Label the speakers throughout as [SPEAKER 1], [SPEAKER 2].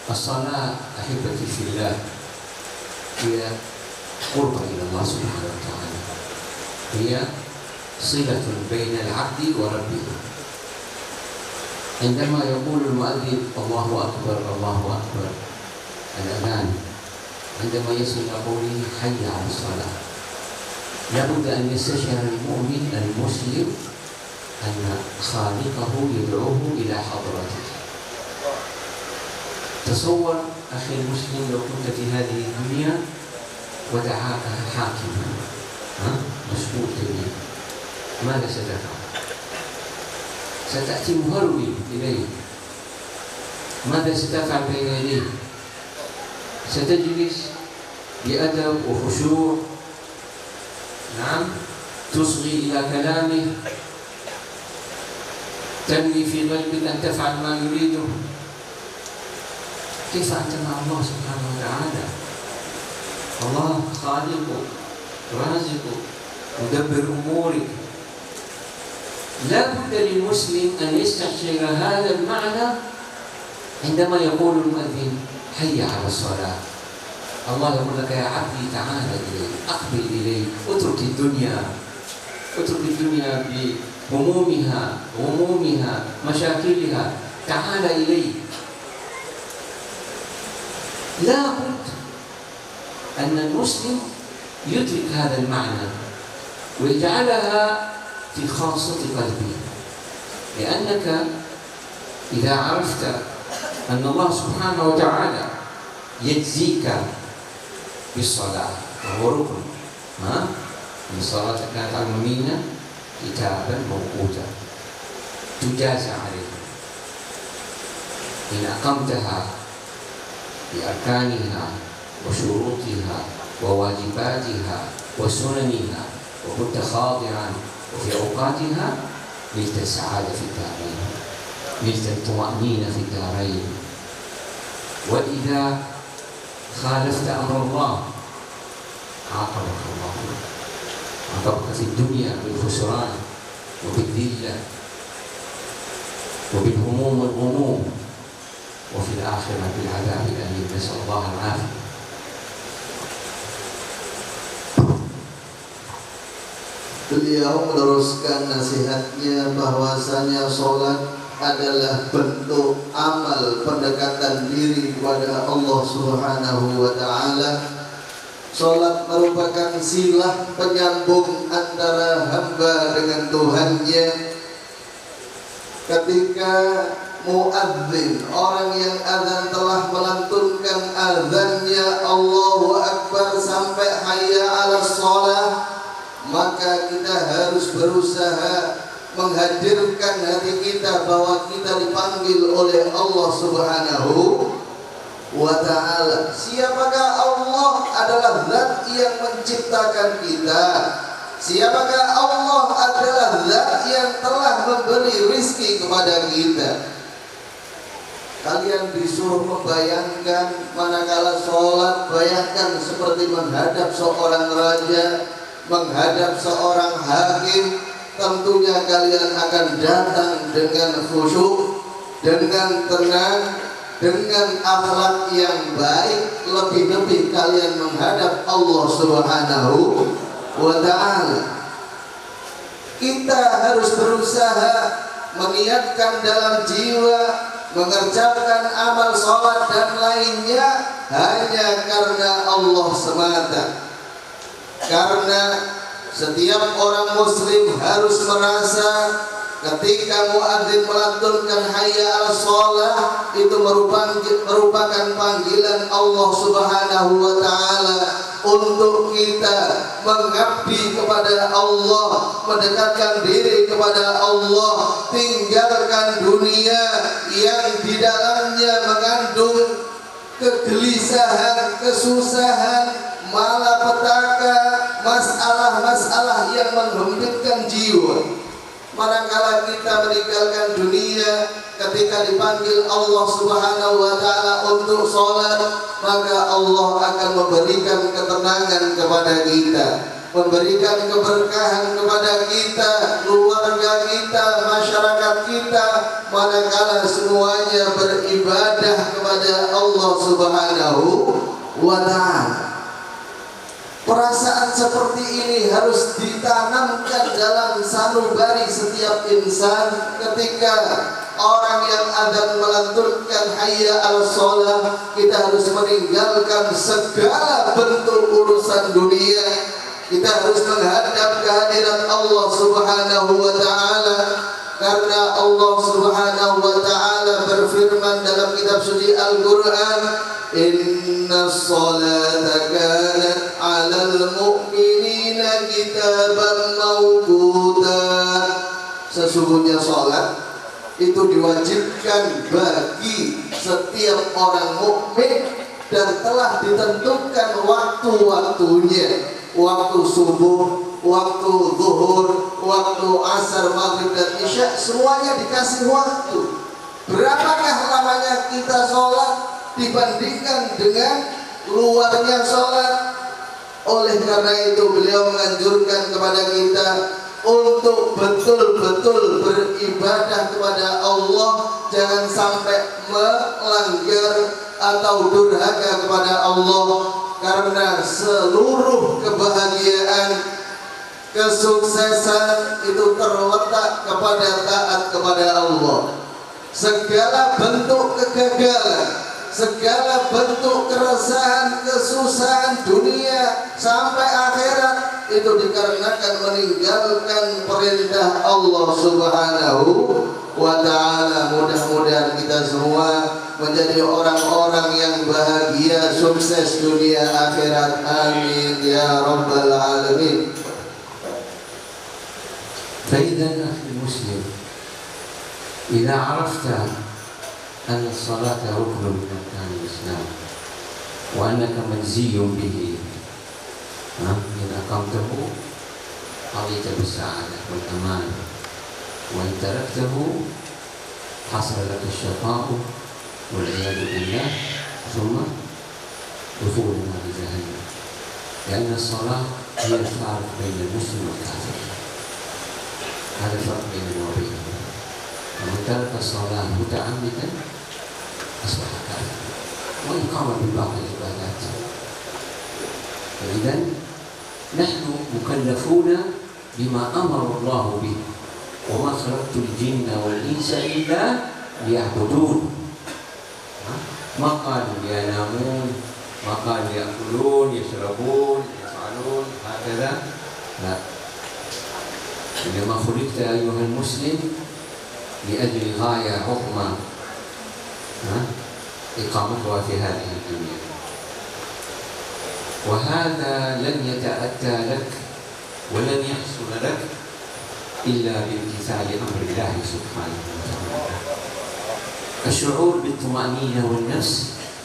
[SPEAKER 1] الصلاة أحبتي في الله هي قرب إلى الله سبحانه وتعالى، هي صلة بين العبد وربه. عندما يقول المؤذن الله أكبر الله أكبر، الأذان، عندما يصل إلى قوله حي على الصلاة، لابد أن يستشعر المؤمن المسلم أن خالقه يدعوه إلى حضرته. تصور أخي المسلم لو كنت في هذه الدنيا ودعاك حاكم مسؤول كبير، ماذا ستفعل؟ ستأتي مهرول إليه، ماذا ستفعل بين يديه؟ ستجلس بأدب وخشوع، نعم، تصغي إلى كلامه، تنوي في قلبك أن تفعل ما يريده. كيف أنت مع الله سبحانه وتعالى؟ الله خالقك رازقك مدبر أمورك. لا بد للمسلم أن يستشعر هذا المعنى عندما يقول المؤذن حي على الصلاة. الله يقول لك يا عبدي تعال إلي، أقبل إلي، اترك الدنيا، اترك الدنيا بهمومها غمومها مشاكلها، تعال إلي. لا بد أن المسلم يدرك هذا المعنى ويجعلها في خاصة قلبه، لأنك إذا عرفت أن الله سبحانه وتعالى يجزيك بالصلاة، وهو ركن، إن الصلاة كانت على المؤمنين كتابا موقوتا، تجازى عليها إن أقمتها بأركانها وشروطها وواجباتها وسننها وكنت خاضعا وفي أوقاتها، نلت السعادة في الدارين، نلت الطمأنينة في الدارين. وإذا خالفت أمر الله عاقبك الله، عاقبك في الدنيا بالخسران وبالذلة وبالهموم والغموم، وفي الآخرة بالعذاب الأليم، نسأل الله العافية.
[SPEAKER 2] Beliau meneruskan nasihatnya bahwasanya sholat adalah bentuk amal pendekatan diri kepada Allah Subhanahu wa Ta'ala. Sholat merupakan silah penyambung antara hamba dengan Tuhannya. Ketika muadzin, orang yang azan telah melantunkan azannya Allahu Akbar sampai hayya 'alas shalah, maka kita harus berusaha menghadirkan hati kita bahwa kita dipanggil oleh Allah Subhanahu wa Ta'ala. Siapakah Allah? Adalah zat yang menciptakan kita. Siapakah Allah? Adalah zat yang telah memberi rizki kepada kita. Kalian disuruh membayangkan manakala sholat, bayangkan seperti menghadap seorang raja, menghadap seorang hakim. Tentunya kalian akan datang dengan khusyuk, dengan tenang, dengan akhlak yang baik. Lebih-lebih kalian menghadap Allah Subhanahu wa Ta'ala. Kita harus berusaha meniatkan dalam jiwa, mengerjakan amal sholat dan lainnya hanya karena Allah semata. Karena setiap orang muslim harus merasa ketika muadzin melantunkan hayya 'alas shalah itu merupakan panggilan Allah Subhanahu wa Ta'ala untuk kita mengabdi kepada Allah, mendekatkan diri kepada Allah, tinggalkan dunia yang di dalamnya mengandung kegelisahan, kesusahan, malapetaka, masalah-masalah yang menghempitkan jiwa. Manakala kita meninggalkan dunia ketika dipanggil Allah Subhanahu wa Ta'ala untuk sholat, maka Allah akan memberikan ketenangan kepada kita, memberikan keberkahan kepada kita, keluarga kita, masyarakat kita, manakala semuanya beribadah kepada Allah Allah Subhanahu wa ta'ala. Perasaan seperti ini harus ditanamkan dalam sanubari setiap insan. Ketika orang yang akan melantunkan hayya al sholah, kita harus meninggalkan segala bentuk urusan dunia. Kita harus menghadap kehadiran Allah Subhanahu wa ta'ala, karena Allah Subhanahu wa ta'ala berfirman dalam kitab suci Al-Quran, inna sholata kanat 'alal mu'minina kitaban mawquta. Sesungguhnya sholat itu diwajibkan bagi setiap orang mukmin dan telah ditentukan waktu-waktunya. Waktu subuh, waktu zuhur, waktu asar, maghrib dan isya, semuanya dikasih waktu. Berapakah lamanya kita sholat dibandingkan dengan luarnya sholat? Oleh karena itu beliau menganjurkan kepada kita untuk betul-betul beribadah kepada Allah. Jangan sampai melanggar atau durhaka kepada Allah, karena seluruh kebahagiaan, kesuksesan itu terletak kepada taat kepada Allah. Segala bentuk kegagalan, segala bentuk keresahan, kesusahan dunia sampai akhirat itu dikarenakan meninggalkan perintah Allah Subhanahu wa ta'ala. Mudah-mudahan kita semua menjadi orang-orang yang bahagia, sukses dunia akhirat. Amin ya rabbal alamin.
[SPEAKER 1] فإذا أخي المسلم، إذا عرفت أن الصلاة ركن من أركان الإسلام وأنك منزي به، إن أقمته حظيت بالسعادة والأمان، وإن تركته حصل لك الشقاء والعياذ بالله، ثم دخول نار جهنم. لأن الصلاة هي الفارق بين المسلم والكافر. هذا الفرق بيننا وبينه. ومن ترك الصلاة متعمدا أصبح كافرا، وإن قام بباقي العبادات. فإذا نحن مكلفون بما أمر الله به، وما خلقت الجن والإنس إلا ليعبدون. ما قالوا ينامون، ما قالوا يأكلون يشربون يفعلون هكذا، لا. إنما خلقت أيها المسلم لأجل غاية عظمى إقامتها في هذه الدنيا، وهذا لن يتأتى لك ولن يحصل لك إلا بامتثال أمر الله سبحانه وتعالى. الشعور بالطمأنينة والنفس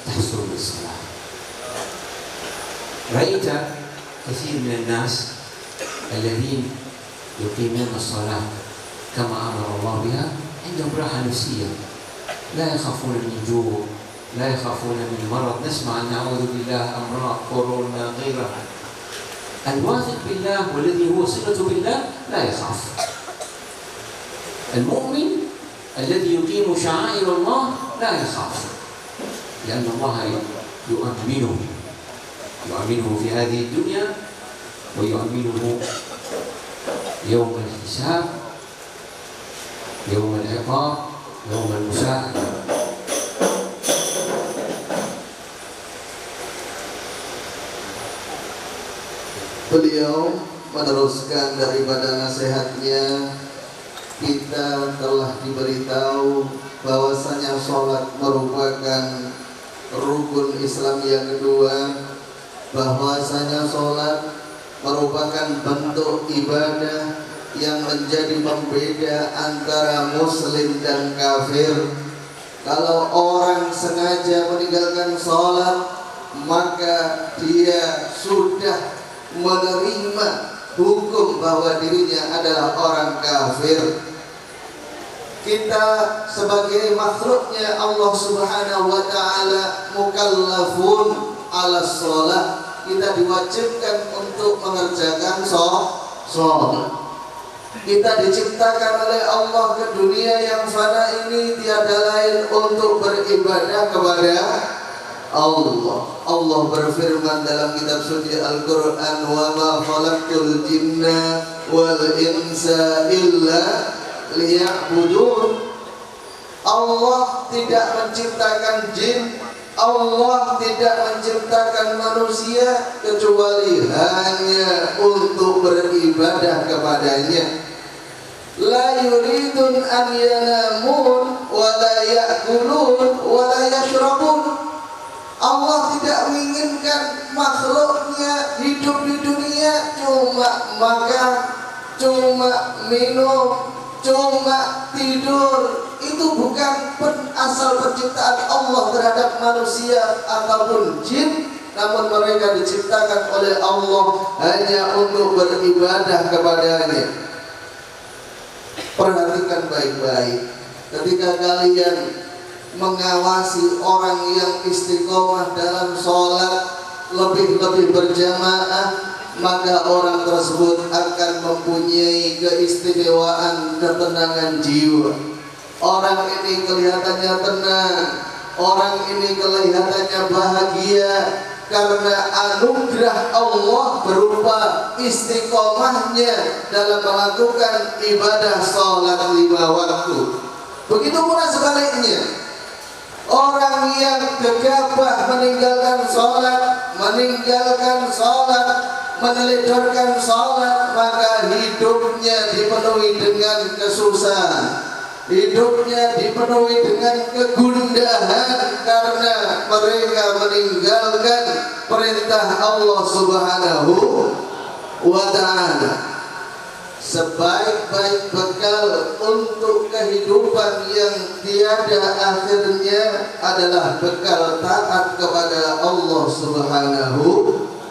[SPEAKER 1] تحصل بالصلاة. رأيت كثير من الناس الذين يقيمون الصلاة كما أمر الله بها عندهم راحة نفسية، لا يخافون من جوع، لا يخافون من مرض. نسمع أن نعوذ بالله أمراض كورونا غيرها. الواثق بالله والذي هو صلة بالله لا يخاف. المؤمن الذي يقيم شعائر الله لا يخاف، لأن الله يؤمنه في هذه الدنيا، ويؤمنه يوم الحساب، يوم العقاب، يوم المساءلة.
[SPEAKER 2] Beliau meneruskan daripada nasihatnya, kita telah diberitahu bahwasanya sholat merupakan rukun Islam yang kedua, bahwasanya sholat merupakan bentuk ibadah yang menjadi pembeda antara muslim dan kafir. Kalau orang sengaja meninggalkan sholat, maka dia sudah menerima hukum bahwa dirinya adalah orang kafir. Kita sebagai makhluknya Allah Subhanahu wa ta'ala mukallafun ala sholat. Kita diwajibkan untuk mengerjakan sholat. Kita diciptakan oleh Allah ke dunia yang fana ini tiada lain untuk beribadah Allah berfirman dalam kitab suci Al-Quran, wa ma khalaqtul jinna wal insa illa liya'budun. Allah tidak menciptakan jin, Allah tidak menciptakan manusia kecuali hanya untuk beribadah kepadanya. La yuridun an yanamun wa la ya'kulun wa la yashrabun. Allah tidak menginginkan makhluknya hidup di dunia cuma makan, cuma minum, cuma tidur. Itu bukan asal penciptaan Allah terhadap manusia ataupun jin, namun mereka diciptakan oleh Allah hanya untuk beribadah kepadanya. Perhatikan baik-baik, ketika kalian mengawasi orang yang istiqomah dalam sholat, lebih-lebih berjamaah, maka orang tersebut akan mempunyai keistimewaan ketenangan jiwa. Orang ini kelihatannya tenang, orang ini kelihatannya bahagia karena anugerah Allah berupa istiqomahnya dalam melakukan ibadah sholat 5 waktu. Begitu pula sebaliknya, orang yang gegabah meninggalkan sholat, meneledorkan sholat, maka hidupnya dipenuhi dengan kesusahan, hidupnya dipenuhi dengan kegundahan karena mereka meninggalkan perintah Allah Subhanahu wa ta'ala. Sebaik-baik bekal untuk kehidupan yang tiada akhirnya adalah bekal taat kepada Allah Subhanahu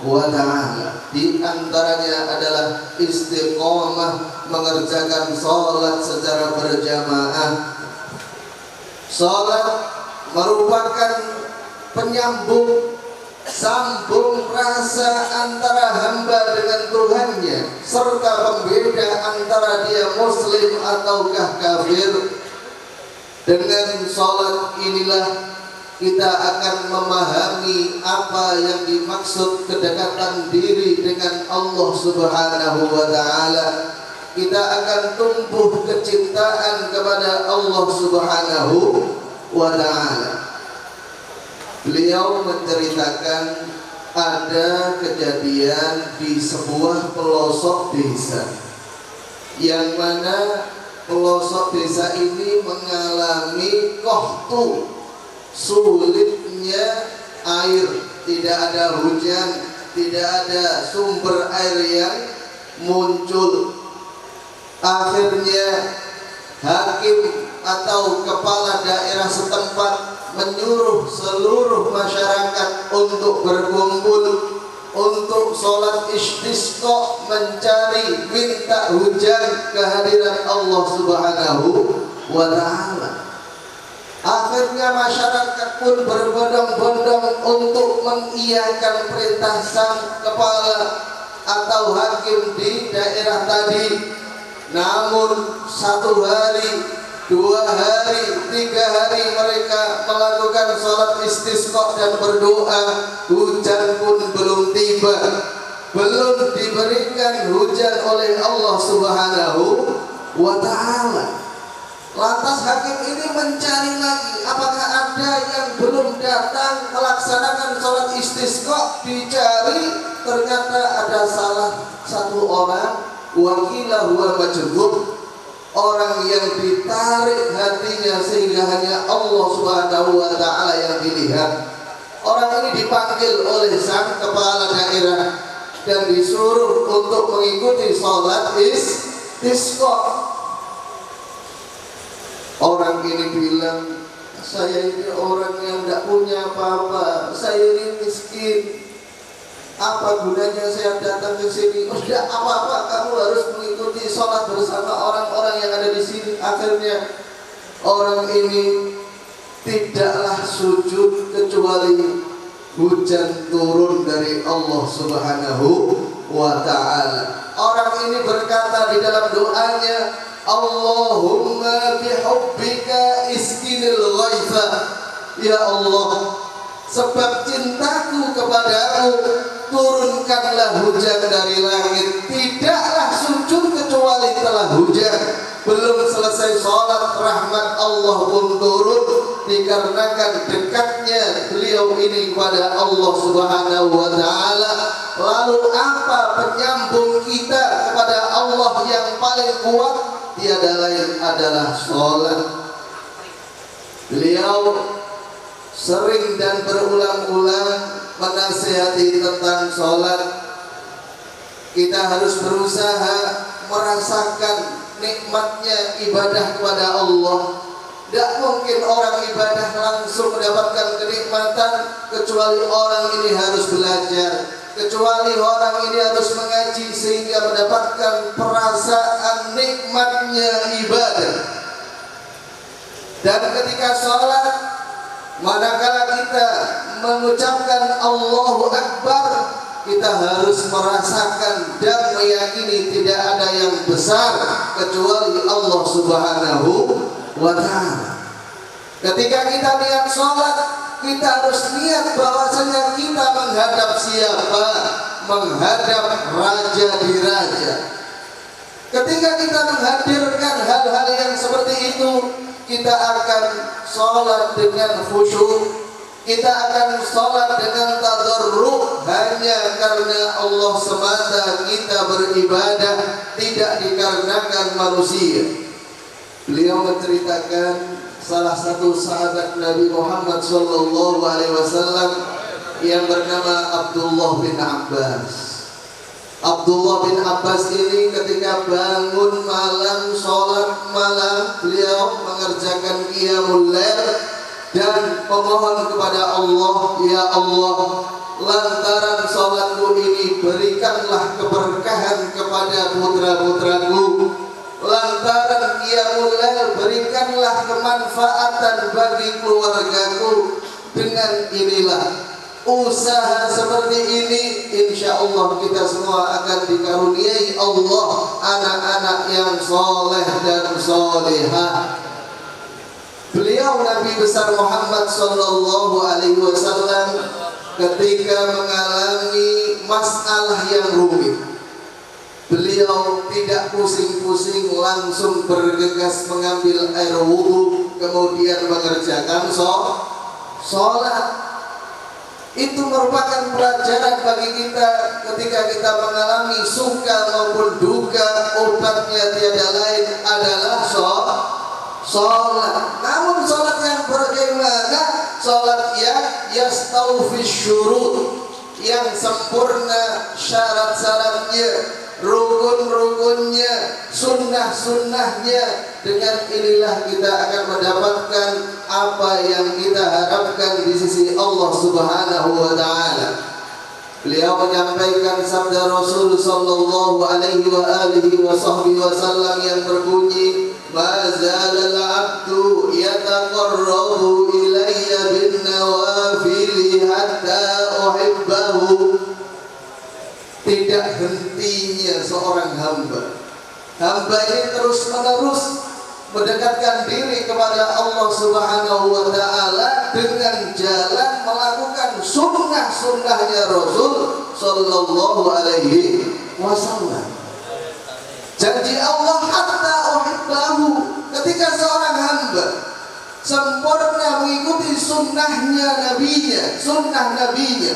[SPEAKER 2] wa ta'ala. Di antaranya adalah istiqomah mengerjakan sholat secara berjamaah. Sholat merupakan penyambung, sambung rasa antara hamba dengan Tuhannya, serta pembeda antara dia muslim ataukah kafir. Dengan sholat inilah kita akan memahami apa yang dimaksud kedekatan diri dengan Allah Subhanahu wa ta'ala. Kita akan tumbuh kecintaan kepada Allah Subhanahu wa ta'ala. Beliau menceritakan ada kejadian di sebuah pelosok desa, yang mana pelosok desa ini mengalami qahtu, sulitnya air, tidak ada hujan, tidak ada sumber air yang muncul. Akhirnya hakim atau kepala daerah setempat menyuruh seluruh masyarakat untuk berkumpul untuk sholat istisqa, mencari minta hujan kehadiran Allah Subhanahu wa ta'ala. Akhirnya masyarakat pun berbondong-bondong untuk mengiyakan perintah sang kepala atau hakim di daerah tadi. Namun 1 hari, 2 hari, 3 hari mereka melakukan sholat istisqa dan berdoa, hujan pun belum tiba, belum diberikan hujan oleh Allah Subhanahu wa ta'ala. Lantas hakim ini mencari lagi, apakah ada yang belum datang melaksanakan sholat istisqa. Dicari, ternyata ada salah satu orang, wakilah huwa majhul, orang yang ditarik hatinya sehingga hanya Allah Subhanahu wa ta'ala yang dilihat. Orang ini dipanggil oleh sang kepala daerah dan disuruh untuk mengikuti sholat istisqa. Orang ini bilang, saya ini orang yang tidak punya apa-apa, saya ini miskin, apa gunanya saya datang ke sini? Tidak apa-apa, kamu harus mengikuti sholat bersama orang-orang yang ada di sini. Akhirnya orang ini tidaklah sujud kecuali hujan turun dari Allah Subhanahu wa ta'ala. Orang ini berkata di dalam doanya, Allahumma bihubbika iskinil ghaitha. Ya Allah, sebab cintaku kepadamu, turunkanlah hujan dari langit. Tidaklah sujud kecuali telah hujan. Belum selesai sholat, rahmat Allah pun turun, dikarenakan dekatnya beliau ini kepada Allah Subhanahu wa ta'ala. Lalu apa penyambung kita kepada Allah yang paling kuat? Tiada lain adalah sholat. Beliau sering dan berulang-ulang menasihati tentang sholat. Kita harus berusaha merasakan nikmatnya ibadah kepada Allah. Tidak mungkin orang ibadah langsung mendapatkan kenikmatan, kecuali orang ini harus belajar, kecuali orang ini harus mengaji sehingga mendapatkan perasaan nikmatnya ibadah. Dan ketika sholat, manakala kita mengucapkan Allahu Akbar, kita harus merasakan dan meyakini tidak ada yang besar kecuali Allah Subhanahu wa ta'ala. Ketika kita niat sholat, kita harus niat bahwasanya kita menghadap siapa? Menghadap Raja di Raja. Ketika kita menghadirkan hal-hal yang seperti itu, kita akan sholat dengan khusyuk, kita akan sholat dengan tadarruk, hanya karena Allah semata kita beribadah, tidak dikarenakan manusia. Beliau menceritakan salah satu sahabat Nabi Muhammad SAW yang bernama Abdullah bin Abbas. Abdullah bin Abbas ini ketika bangun malam, sholat malam, beliau mengerjakan qiyamul lail dan memohon kepada Allah, ya Allah, lantaran sholatku ini berikanlah keberkahan kepada putra-putraku, lantaran qiyamul lail berikanlah kemanfaatan bagi keluargaku. Dengan inilah usaha seperti ini, insya Allah kita semua akan dikaruniai Allah anak-anak yang soleh dan solehah. Beliau Nabi besar Muhammad sallallahu alaihi wasallam ketika mengalami masalah yang rumit, beliau tidak pusing-pusing, langsung bergegas mengambil air wudhu, kemudian mengerjakan sholat. Itu merupakan pelajaran bagi kita ketika kita mengalami suka maupun duka. Obatnya tiada lain adalah sholat. Namun sholat yang bagaimana? Sholat yang yastawfi syurut, yang sempurna syarat-syaratnya, rukun-rukunnya, sunnah-sunnahnya. Dengan inilah kita akan mendapatkan apa yang kita harapkan di sisi Allah Subhanahu wa ta'ala. Beliau menyampaikan sabda Rasul sallallahu alaihi wa alihi wa sahbihi wasallam yang berbunyi, "Ma zalal 'abdu yataqarrabu ilayya bin nawafil hatta uhibbahu." Tidak hentinya seorang hamba ini terus-menerus mendekatkan diri kepada Allah Subhanahu wa ta'ala dengan jalan melakukan sunnah-sunnahnya Rasul sallallahu alaihi wasallam. Janji Allah, hatta uhibbahu, ketika seorang hamba sempurna mengikuti sunnah nabinya,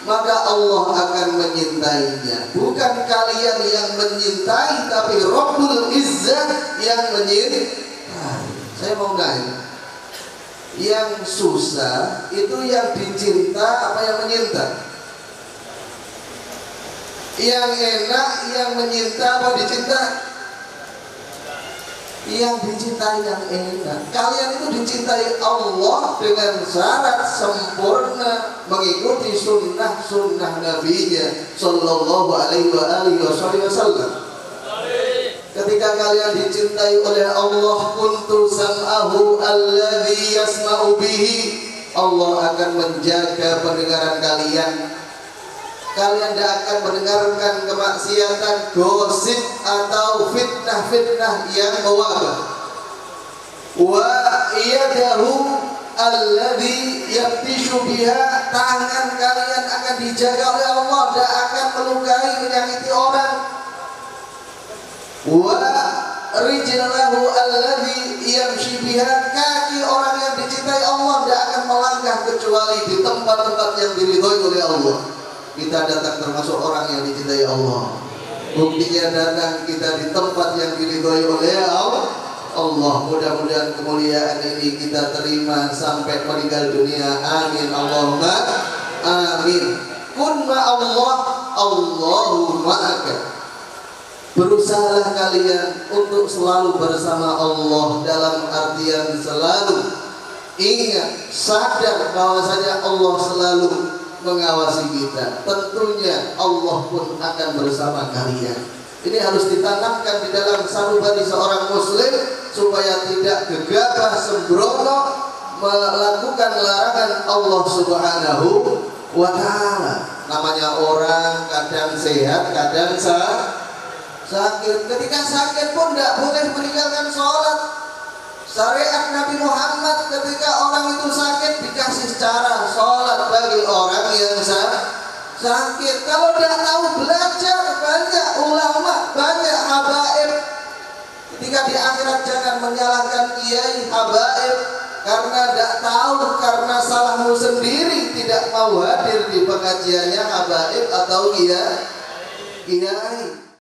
[SPEAKER 2] maka Allah akan menyintainya. Bukan kalian yang menyintai, tapi Rabbul Izzah yang menyintai. Saya mau nanya, yang susah itu yang dicinta apa yang menyinta? Yang enak yang menyinta apa dicinta? Yang dicintai yang enak. Kalian itu dicintai Allah dengan syarat sempurna mengikuti sunnah nabinya sallallahu alaihi wasallam. Ketika kalian dicintai oleh Allah, kuntu sam'ahu alladhi yasma'u bihi, Allah akan menjaga pendengaran kalian. Kalian tidak akan mendengarkan kemaksiatan, gosip atau fitnah-fitnah yang mewabah. Wa yadahu alladzi yaftishu biha, tangan kalian akan dijaga oleh Allah, tidak akan melukai, menyakiti orang. Wa rijlahu alladzi yamshi biha, kaki orang yang dicintai Allah tidak akan melangkah kecuali di tempat-tempat yang diridhoi oleh Allah. Kita datang termasuk orang yang dicintai Allah. Buktinya datang kita di tempat yang diridhoi oleh Allah. Mudah-mudahan kemuliaan ini kita terima sampai meninggal dunia. Amin Allahumma amin. Kun ma'allah, Allahu ma'aka. Berusahalah kalian untuk selalu bersama Allah, dalam artian selalu ingat, sadar bahwasanya Allah selalu mengawasi kita. Tentunya Allah pun akan bersama kalian. Ini harus ditanamkan di dalam sanubari seorang muslim supaya tidak gegabah sembrono melakukan larangan Allah Subhanahu wa ta'ala. Namanya orang kadang sehat, kadang sakit. Ketika sakit pun tidak boleh meninggalkan sholat. Syariat Nabi Muhammad ketika orang itu sakit dikasih cara sholat bagi orang yang sakit. Kalau tidak tahu belajar, banyak ulama, banyak habaib. Ketika di akhirat jangan menyalahkan kiai habaib karena tidak tahu, karena salahmu sendiri tidak mau hadir di pengajiannya habaib atau kiai.